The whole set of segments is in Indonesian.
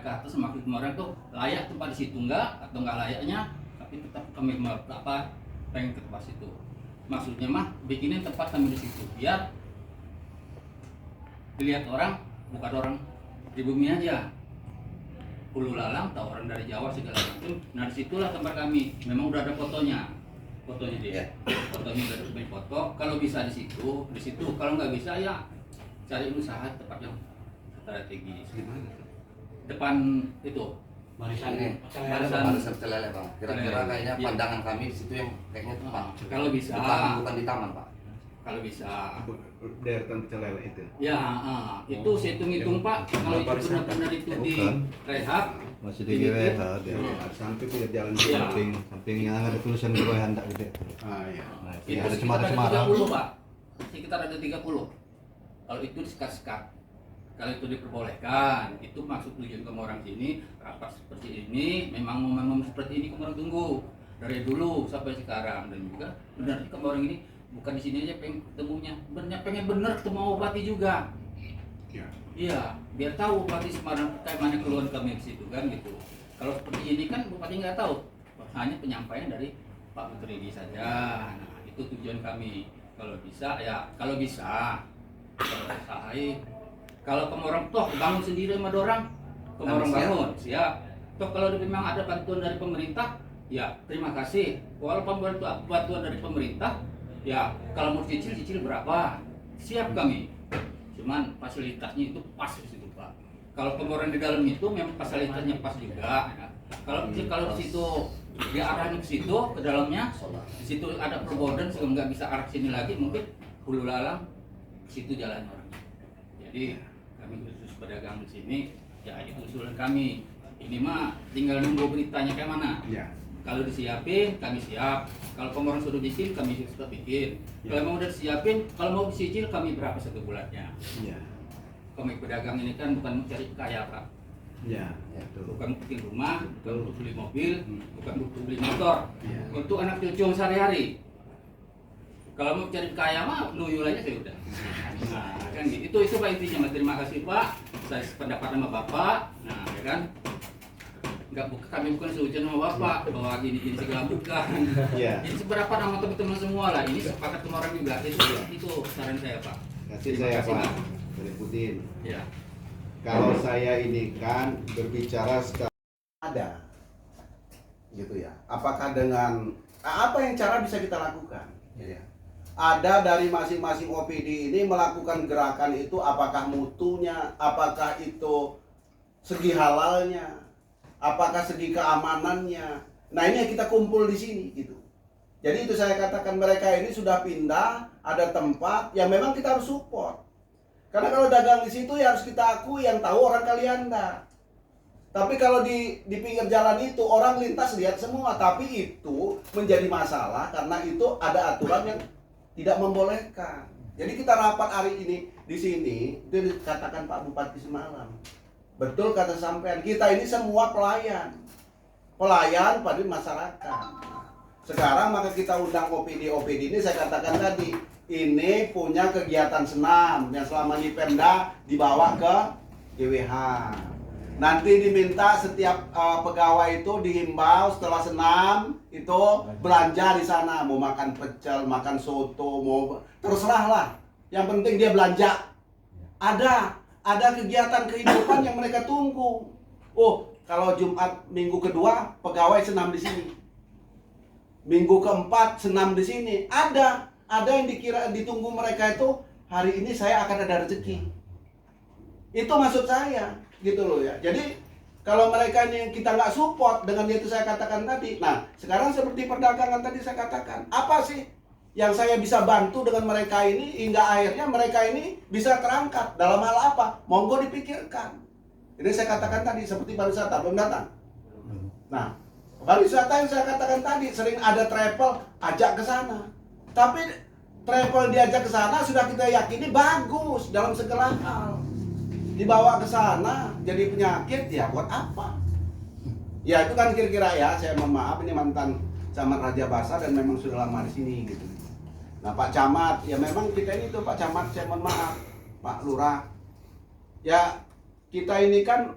ke atas maksud orang tuh layak tempat di situ atau enggak layaknya, tapi tetap kami pengen ke tempat situ. Maksudnya mah bikinin tempat kami di situ biar dilihat orang, bukan orang di bumi aja. Ulu lalang tahu orang dari Jawa segala macam. Nah disitulah tempat kami. Memang udah ada fotonya dia. Fotonya udah ada foto. Kalau bisa di situ. Kalau nggak bisa ya cari usaha tempat yang strategis. Depan itu Barisan Celele Bang. Kira-kira kayaknya Iya. pandangan kami di situ yang kayaknya tepat. Kalau bisa. Bukan di taman Pak. Kalau bisa. Deretan Celele itu. Ya, itu saya hitung Pak. Kalau itu benar-benar itu di rehab, Masih di GWH dia. Sampai pinggir jalan Iya. Samping yang ada tulisan GWH enggak gitu. Iya. Nah, itu ada sekitar ada Semarang. 30 Pak. Sekitar ada 30. Kalau itu disekat-sekat, kalau itu diperbolehkan, itu maksud tujuan kamu orang sini rapat seperti ini, memang momen-momen seperti ini kamu orang tunggu dari dulu sampai sekarang. Dan juga benar kamu orang ini bukan di sini aja pengen ketemunya, pengen bener ketemu Bupati juga. Iya, biar tahu Bupati Semarang kayak mana keluhan kami di situ kan gitu. Kalau seperti ini kan Bupati nggak tahu, hanya penyampaian dari Pak Menteri ini saja. Nah itu tujuan kami. Kalau bisa ya, kalau bisa, kalau usahain. Kalau kamu orang toh bangun sendiri sama dorang, kamu orang bangun, siap. Toh kalau memang ada bantuan dari pemerintah, ya terima kasih. Walaupun bantuan dari pemerintah, ya kalau mau cicil berapa, siap kami. Cuman fasilitasnya itu pas di situ Pak. Kalau pemoran di dalam itu memang fasilitasnya pas juga. Ya. Kalau di situ diarahin ke situ ke dalamnya, di situ ada perbodan sehingga nggak bisa arah sini lagi, mungkin hulu lalang ke situ jalan orang. Jadi kami khusus pedagang di sini, ya itu usulan kami. Ini mah tinggal nunggu beritanya kayak mana. Ya. Kalau disiapin, kami siap. Kalau pemoran sudah bikin, kami sudah bikin. Kalau mau udah disiapin, kalau mau dicicil, kami berapa satu bulannya. Iya. Kami pedagang ini kan bukan mencari kaya Pak. Iya, betul. Bukan bikin rumah, bukan untuk beli mobil, bukan untuk beli motor. Iya. Untuk anak cucu sehari-hari. Kalau mau cari kaya mah luyul aja sih udah. Nah, kan gitu. Itu Pak intinya. Mas. Terima kasih Pak. Saya sependapat sama Bapak. Nah, ya kan. Kami bukan sehujan sama Bapak bahwa gini segala bukan. Iya. Jadi seberapa nama teman-teman semua lah. Ini sepakat semua orang juga. Itu saran saya Pak. Kasih Terima saya kasih, Pak. Pak. Boleh Putin. Ya. Kalau saya ini kan berbicara sekarang ada, gitu ya. Apakah dengan apa yang cara bisa kita lakukan? Ya. Ada dari masing-masing OPD ini melakukan gerakan itu, apakah mutunya, apakah itu segi halalnya, apakah segi keamanannya. Nah ini yang kita kumpul di sini gitu. Jadi itu saya katakan mereka ini sudah pindah, ada tempat yang memang kita harus support. Karena kalau dagang di situ ya harus kita akui yang tahu orang Kalianda. Tapi kalau di pinggir jalan itu orang lintas lihat semua, tapi itu menjadi masalah karena itu ada aturan yang tidak membolehkan. Jadi kita rapat hari ini di sini, itu dikatakan Pak Bupati semalam. Betul kata sampean, kita ini semua pelayan pada masyarakat. Sekarang maka kita undang OPD ini, saya katakan tadi, ini punya kegiatan senam yang selama ini Pemda dibawa ke GWH. Nanti diminta setiap pegawai itu dihimbau setelah senam itu belanja di sana, mau makan pecel, makan soto, mau terserah lah. Yang penting dia belanja. Ada kegiatan kehidupan yang mereka tunggu. Oh, kalau Jumat minggu kedua pegawai senam di sini. Minggu keempat senam di sini. Ada yang ditunggu mereka itu, hari ini saya akan ada rezeki. Itu maksud saya, gitu loh ya. Jadi kalau mereka ini kita nggak support dengan itu saya katakan tadi. Nah, sekarang seperti perdagangan tadi saya katakan, apa sih yang saya bisa bantu dengan mereka ini hingga akhirnya mereka ini bisa terangkat dalam hal apa? Monggo dipikirkan. Ini saya katakan tadi seperti pariwisata belum datang. Nah, pariwisata yang saya katakan tadi sering ada travel ajak ke sana. Tapi travel diajak ke sana sudah kita yakini bagus dalam segala hal. Dibawa ke sana jadi penyakit ya buat apa? Ya itu kan kira-kira ya, saya mohon maaf ini mantan Camat Raja Basa dan memang sudah lama di sini gitu. Nah Pak Camat, ya memang kita ini tuh Pak Camat, saya mohon maaf, Pak Lurah. Ya kita ini kan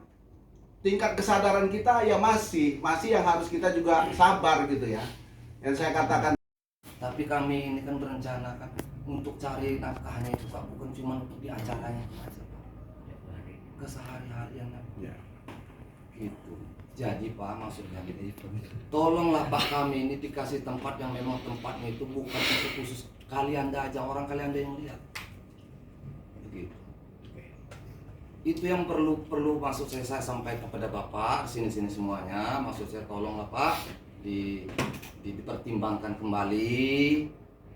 tingkat kesadaran kita ya masih yang harus kita juga sabar gitu ya. Yang saya katakan. Tapi kami ini kan berencana kan untuk cari nafkahnya itu Pak, bukan cuma untuk di acaranya itu aja Pak. Kesehari-hariannya Ya. gitu. Jadi Pak, maksudnya gini, tolonglah Pak, kami ini dikasih tempat yang memang tempatnya itu bukan untuk khusus kalian aja, orang kalian yang lihat. Begitu. Itu yang perlu maksud saya sampaikan kepada Bapak sini semuanya. Maksud saya tolonglah Pak dipertimbangkan kembali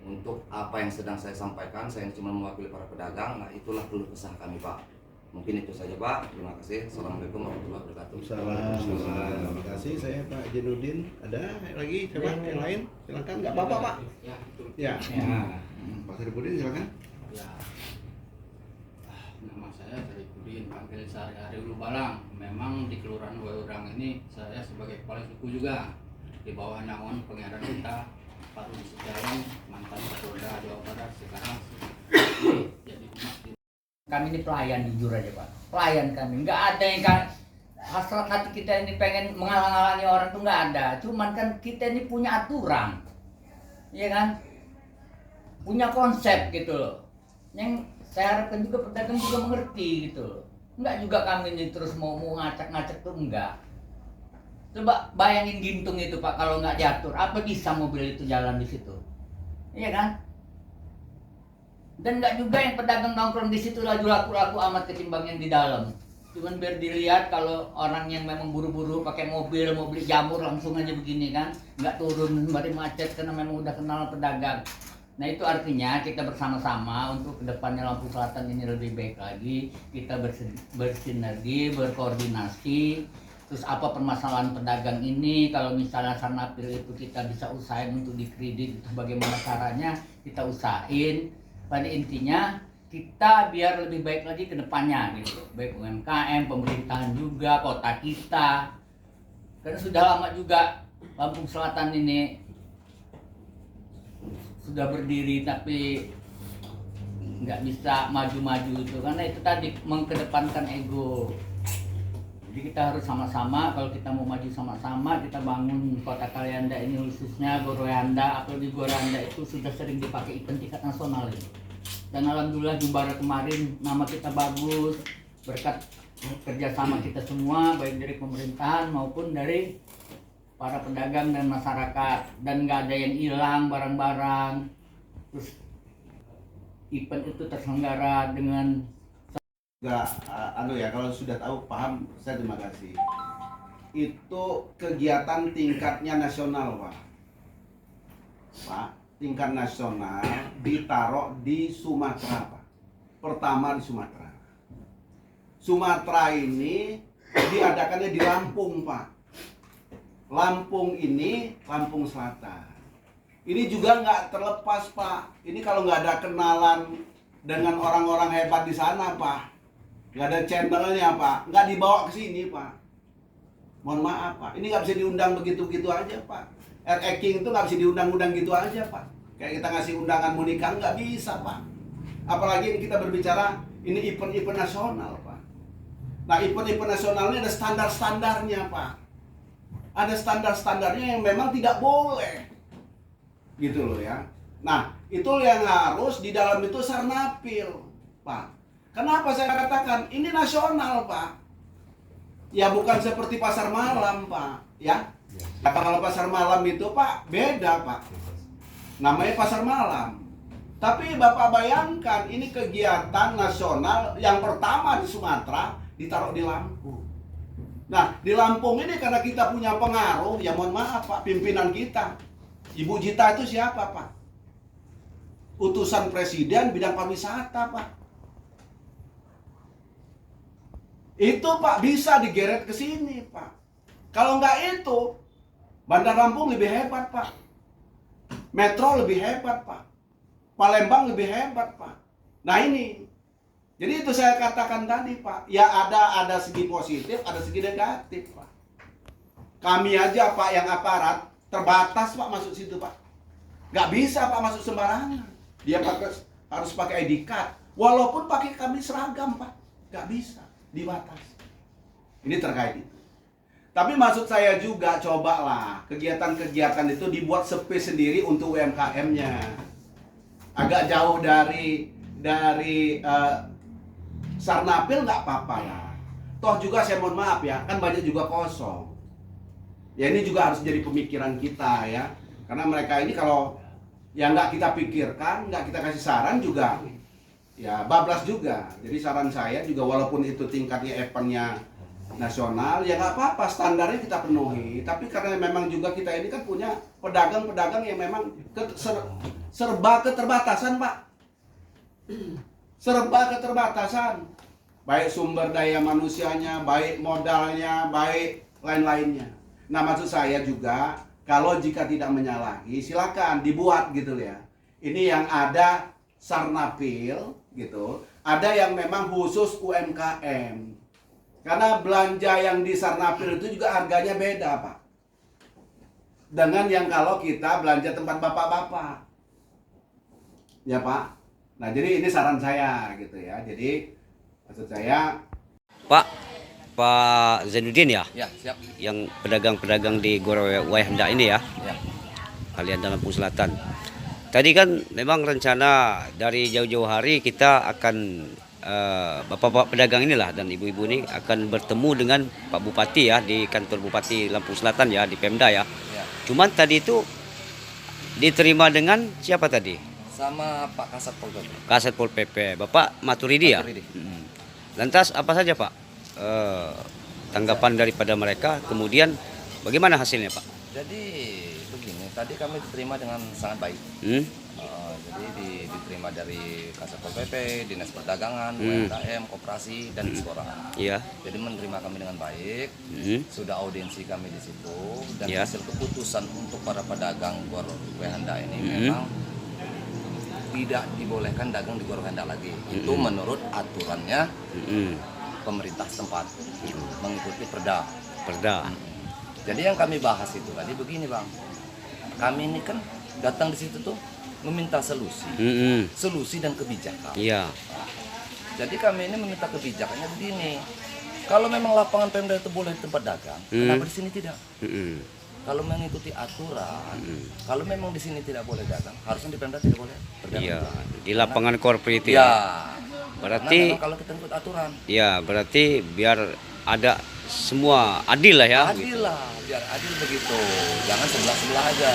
untuk apa yang sedang saya sampaikan. Saya cuma mewakili para pedagang. Nah, itulah keluh kesah kami Pak. Mungkin itu saja Pak. Terima kasih. Assalamualaikum warahmatullahi wabarakatuh. Waalaikumsalam. Terima kasih. Saya Pak Jenudin. Ada lagi siapa yang lain? Silakan. Nggak apa-apa Pak. Ya, betul. Ya. Pak Saripudin silakan. Ya. Nama saya Saripudin, panggil sehari-hari Ulu Balang. Memang di Kelurahan Weurang ini saya sebagai kepala suku juga. Di bawah naungan pengadilan kita Pak Rudi Setiawan, mantan Kapolda Jawa Barat, sekarang jadi kami ini pelayan, jujur aja Pak, pelayan kami, nggak ada yang hasrat hati kita ini pengen menghalang-halangi orang tuh nggak ada, cuman kan kita ini punya aturan, ya kan, punya konsep gitu loh, yang saya harapkan juga pedagang juga mengerti gitu loh, nggak juga kami ini terus mau ngacak-ngacak tuh enggak. Coba bayangin Gintung itu Pak, kalau nggak diatur, apa bisa mobil itu jalan di situ, iya kan? Dan nggak juga yang pedagang nongkrong di situ laju laku-laku amat ketimbang yang di dalam. Cuman biar dilihat kalau orang yang memang buru-buru pakai mobil mau beli jamur langsung aja begini kan, nggak turun sembari macet karena memang udah kenal pedagang. Nah itu artinya kita bersama-sama untuk kedepannya Lampung Selatan ini lebih baik lagi, kita bersinergi, berkoordinasi. Terus apa permasalahan pedagang ini, kalau misalnya Sarnapil itu kita bisa usahain untuk dikredit, itu bagaimana caranya kita usahain. Pada intinya kita biar lebih baik lagi ke depannya gitu, baik UMKM, pemerintahan juga, kota kita. Karena sudah lama juga Lampung Selatan ini sudah berdiri tapi nggak bisa maju-maju itu karena itu tadi mengkedepankan ego. Jadi kita harus sama-sama, kalau kita mau maju sama-sama, kita bangun kota Kalianda ini khususnya Goroyanda, apalagi Goroyanda itu sudah sering dipakai event tingkat nasional ini. Dan alhamdulillah Jumbara kemarin nama kita bagus, berkat kerjasama kita semua, baik dari pemerintahan maupun dari para pedagang dan masyarakat. Dan nggak ada yang hilang barang-barang. Terus event itu terselenggara dengan kalau sudah tahu paham, saya terima kasih. Itu kegiatan tingkatnya nasional Pak, tingkat nasional ditaruh di Sumatera Pak. Pertama di Sumatera. Sumatera ini diadakannya di Lampung Pak. Lampung ini Lampung Selatan. Ini juga nggak terlepas Pak. Ini kalau nggak ada kenalan dengan orang-orang hebat di sana Pak. Nggak ada channelnya Pak, nggak dibawa ke sini Pak. Mohon maaf Pak, ini nggak bisa diundang begitu-begitu aja Pak. RE King itu nggak bisa diundang-undang gitu aja Pak. Kayak kita ngasih undangan mau nikah nggak bisa Pak. Apalagi ini kita berbicara ini event-event nasional Pak. Nah event-event nasional ini ada standar-standarnya Pak. Ada standar-standarnya yang memang tidak boleh, gitu loh ya. Nah itu yang harus di dalam itu Sarnapil Pak. Kenapa saya katakan ini nasional Pak? Ya bukan seperti pasar malam Pak, ya. Nah, kalau pasar malam itu Pak beda Pak. Namanya pasar malam. Tapi Bapak bayangkan ini kegiatan nasional yang pertama di Sumatera ditaruh di Lampung. Nah di Lampung ini karena kita punya pengaruh, ya mohon maaf Pak, pimpinan kita Ibu Jita itu siapa Pak? Utusan Presiden bidang pariwisata Pak. Itu Pak bisa digeret ke sini Pak. Kalau nggak itu, Bandar Lampung lebih hebat Pak. Metro lebih hebat Pak. Palembang lebih hebat Pak. Nah ini, jadi itu saya katakan tadi Pak. Ya ada segi positif, ada segi negatif Pak. Kami aja Pak yang aparat terbatas Pak masuk situ Pak. Nggak bisa Pak masuk sembarangan. Dia harus pakai ID card. Walaupun pakai kami seragam Pak, nggak bisa. Dibatasi. Ini terkait itu. Tapi maksud saya juga cobalah kegiatan-kegiatan itu dibuat space sendiri untuk UMKM-nya. Agak jauh dari Sarnapil nggak apa-apa lah. Toh juga saya mohon maaf ya, kan banyak juga kosong. Ya ini juga harus jadi pemikiran kita ya. Karena mereka ini kalau yang nggak kita pikirkan, nggak kita kasih saran juga, ya bablas juga. Jadi saran saya juga walaupun itu tingkatnya eventnya nasional, ya nggak apa-apa, standarnya kita penuhi. Tapi karena memang juga kita ini kan punya pedagang-pedagang yang memang serba keterbatasan, Pak. Serba keterbatasan. Baik sumber daya manusianya, baik modalnya, baik lain-lainnya. Nah, maksud saya juga, kalau jika tidak menyalahi, silakan dibuat gitu ya. Ini yang ada Sarnapil gitu, ada yang memang khusus UMKM. Karena belanja yang di Sarnapil itu juga harganya beda, Pak. Dengan yang kalau kita belanja tempat bapak-bapak. Ya, Pak. Nah, jadi ini saran saya gitu ya. Jadi maksud saya, Pak Zainuddin ya, Ya, siap. yang pedagang-pedagang di Gor Wayahanda ini ya, Ya. kalian dalam Lampung Selatan. Tadi kan memang rencana dari jauh-jauh hari kita akan bapak-bapak pedagang inilah dan ibu-ibu ini akan bertemu dengan Pak Bupati ya di kantor Bupati Lampung Selatan ya di Pemda ya. Ya. Cuman tadi itu diterima dengan siapa tadi? Sama Pak Kasat Pol PP. Kasat Pol PP, Bapak Maturidi ya. Maturidi. Lantas apa saja Pak tanggapan daripada mereka? Kemudian bagaimana hasilnya Pak? Jadi begini, tadi kami diterima dengan sangat baik. Jadi diterima dari Kasat Pol PP, Dinas Perdagangan, UMKM, Koperasi, dan Dispora. Iya. Jadi menerima kami dengan baik. Sudah audiensi kami di situ dan Ya. hasil keputusan untuk para pedagang Gor Wayahanda ini memang tidak dibolehkan dagang di Gor Wayahanda lagi. Itu menurut aturannya pemerintah setempat mengikuti Perda. Perda. Jadi yang kami bahas itu tadi begini, Bang. Kami ini kan datang di situ tuh meminta solusi dan kebijakan. Iya. Jadi kami ini meminta kebijakannya begini. Kalau memang lapangan Pemda itu boleh tempat dagang, kenapa di sini tidak? Kalau mengikuti aturan, kalau memang di sini tidak boleh dagang, harusnya di Pemda tidak boleh berdagang. Iya. Di lapangan korporat itu Ya. ya. Berarti Karena memang kalau kita ikut aturan, ya berarti biar ada semua adil lah ya. adil lah, biar adil begitu. Jangan sebelah-sebelah aja.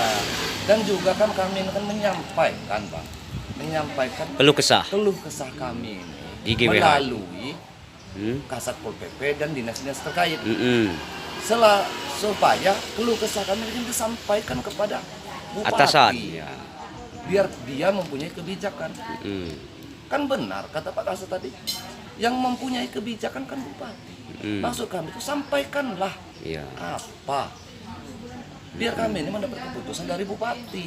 Dan juga kan kami ini kan menyampaikan, Bang, Keluh kesah. keluh kesah kami ini Di GWH. melalui Kasat Pol PP dan dinas-dinas terkait. Supaya keluh kesah kami ini disampaikan kepada Bupati. Atasan. Ya. Biar dia mempunyai kebijakan. Kan benar kata Pak Kasat tadi, yang mempunyai kebijakan kan Bupati. Maksud kami itu sampaikanlah Iya. apa. Biar kami ini mendapat keputusan dari Bupati.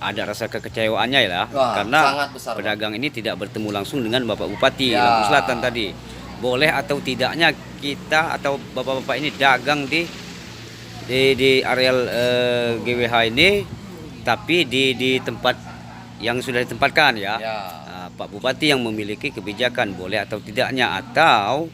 Ada rasa kekecewaannya ya, Wah, karena sangat besar, pedagang ini tidak bertemu langsung dengan Bapak Bupati Ya. Lampung Selatan tadi. Boleh atau tidaknya kita atau bapak-bapak ini dagang di areal GWH ini, tapi di tempat yang sudah ditempatkan ya. Ya. Nah, Pak Bupati yang memiliki kebijakan boleh atau tidaknya, atau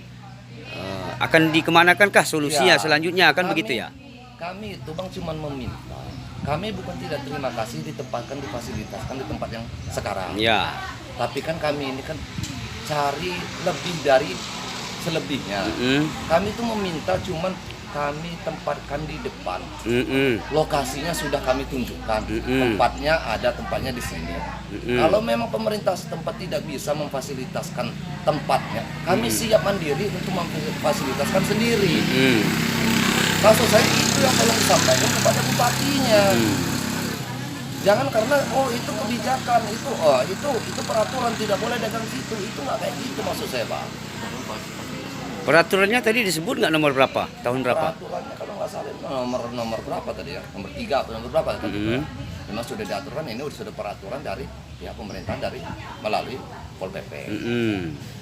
akan dikemanakannkah solusinya Ya. selanjutnya, kan begitu ya? Kami itu Bang cuman meminta. Kami bukan tidak terima kasih ditempatkan, difasilitaskan di tempat yang sekarang. Ya. Tapi kan kami ini kan cari lebih dari selebihnya. Kami itu meminta cuman kami tempatkan di depan. Lokasinya sudah kami tunjukkan. Tempatnya ada, tempatnya di sini. Kalau memang pemerintah setempat tidak bisa memfasilitaskan tempatnya, kami siap mandiri untuk memfasilitaskan sendiri. Maksud saya itu yang tolong disampaikan kepada bupatinya. Jangan karena itu kebijakan, itu peraturan tidak boleh dagang di situ. Itu nggak kayak gitu maksud saya, Pak. Peraturannya tadi disebut nggak nomor berapa? Tahun berapa? Peraturannya kalau nggak salah nomor berapa tadi ya? Nomor 3 atau nomor berapa tadi? Memang sudah diaturkan, ini sudah peraturan dari pihak pemerintahan melalui Pol PP.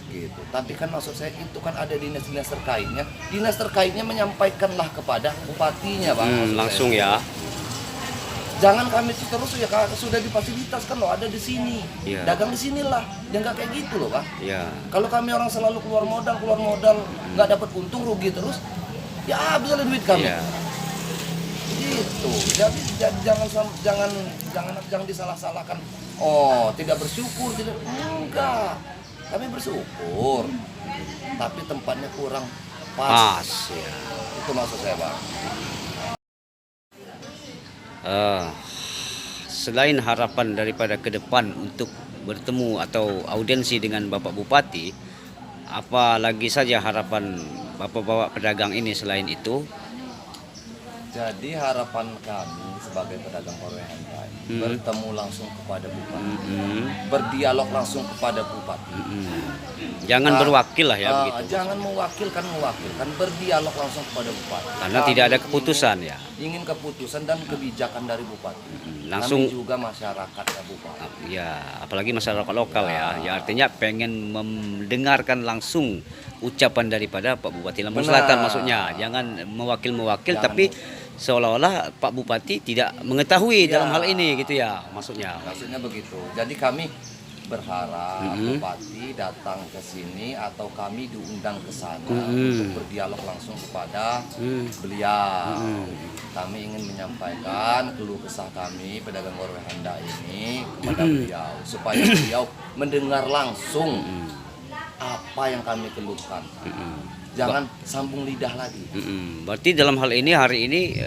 Gitu. Tapi kan maksud saya itu kan ada dinas-dinas terkaitnya. Dinas terkaitnya menyampaikanlah kepada bupatinya, Bang. Langsung ya. Jangan kami itu terus ya sudah difasilitaskan loh, ada di sini. Iya. Dagang di sinilah. Ya nggak kayak gitu loh, Pak. Ya. Kalau kami orang selalu keluar modal, nggak dapat untung, rugi terus, ya habis lah duit kami. Ya. Gitu. Jadi jangan disalah-salahkan. Oh, tidak bersyukur, tidak. Enggak. Kami bersyukur. Tapi tempatnya kurang pas. Pas ya. Itu maksud saya, Bang. Selain harapan daripada ke depan untuk bertemu atau audiensi dengan Bapak Bupati, apa lagi saja harapan Bapak-bapak pedagang ini selain itu? Jadi harapan kami sebagai pedagang Korwehandai bertemu langsung kepada Bupati, berdialog langsung kepada Bupati. Jangan Nah, berwakil lah ya begitu. Jangan mewakilkan, berdialog langsung kepada Bupati. Karena Kami tidak ada keputusan ya. Ingin keputusan dan kebijakan dari Bupati. Langsung Kami juga masyarakat ya Bupati. ya, apalagi masyarakat lokal ya. Ya artinya pengen mendengarkan langsung ucapan daripada Pak Bupati Lampung Benar. Selatan maksudnya. Jangan mewakil-mewakil Jangan tapi seolah-olah Pak Bupati tidak mengetahui Ya. dalam hal ini gitu ya maksudnya. Maksudnya begitu. Jadi kami berharap Bupati datang ke sini atau kami diundang ke sana untuk berdialog langsung kepada beliau. Kami ingin menyampaikan keluh kesah kami pedagang Korwehandai ini kepada beliau supaya beliau mendengar langsung apa yang kami keluhkan. Jangan sambung lidah lagi. Berarti dalam hal ini hari ini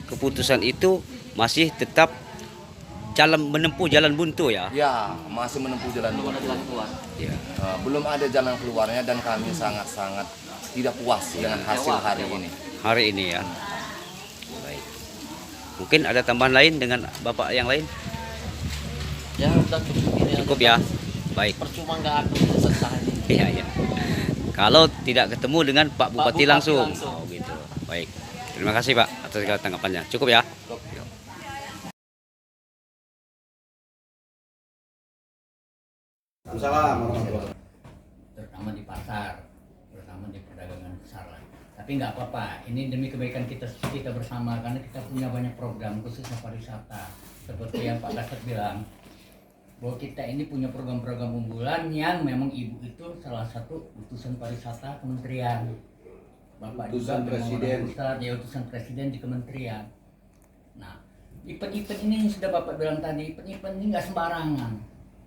keputusan itu masih tetap menempuh jalan buntu ya. Ya, masih menempuh jalan buntu. Ya. Belum ada jalan keluarnya dan kami sangat-sangat tidak puas dengan hasil hari ini. Hari ini ya. Baik. Mungkin ada tambahan lain dengan Bapak yang lain? Ya udah cukup ini. Cukup ya. Baik. Percuma nggak aku selesai. Iya, iya. Kalau tidak ketemu dengan Pak Bupati Bupati langsung. langsung. Oh gitu. Baik. Terima kasih Pak atas segala tanggapannya. Cukup ya. Assalamualaikum warahmatullahi Terutama di pasar, terutama di perdagangan besar lah. Tapi nggak apa-apa, ini demi kebaikan kita bersama karena kita punya banyak program khususnya pariwisata. Seperti yang Pak Kasat bilang, bahwa kita ini punya program-program unggulan yang memang Ibu itu salah satu utusan pariwisata kementerian. Bapak Utusan juga memang presiden. orang pusat, ya utusan presiden di kementerian. Nah, event-event ini yang sudah Bapak bilang tadi, event-event ini nggak sembarangan.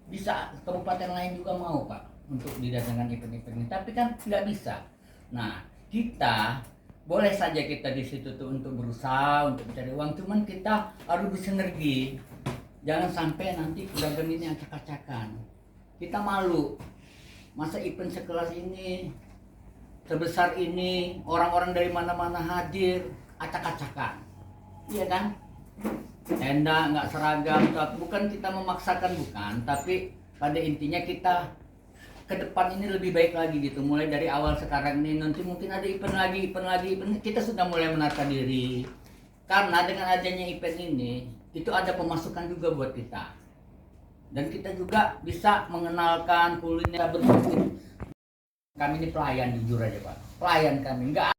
Bisa kabupaten lain juga mau Pak untuk didatangkan event-event ini, tapi kan nggak bisa. Nah, kita boleh saja kita di situ tuh untuk berusaha untuk mencari uang, cuman kita harus bersinergi. Jangan sampai nanti pedagang ini acak-acakan. Kita malu. Masa event sekelas ini, sebesar ini, orang-orang dari mana-mana hadir, acak-acakan. Iya kan? Tenda nggak seragam, bukan kita memaksakan, bukan, tapi pada intinya kita ke depan ini lebih baik lagi gitu. Mulai dari awal sekarang ini, nanti mungkin ada event lagi, kita sudah mulai menata diri. Karena dengan adanya event ini, itu ada pemasukan juga buat kita. Dan kita juga bisa mengenalkan kuliner bentuk. Kami ini pelayan, jujur aja Pak. Pelayan kami, nggak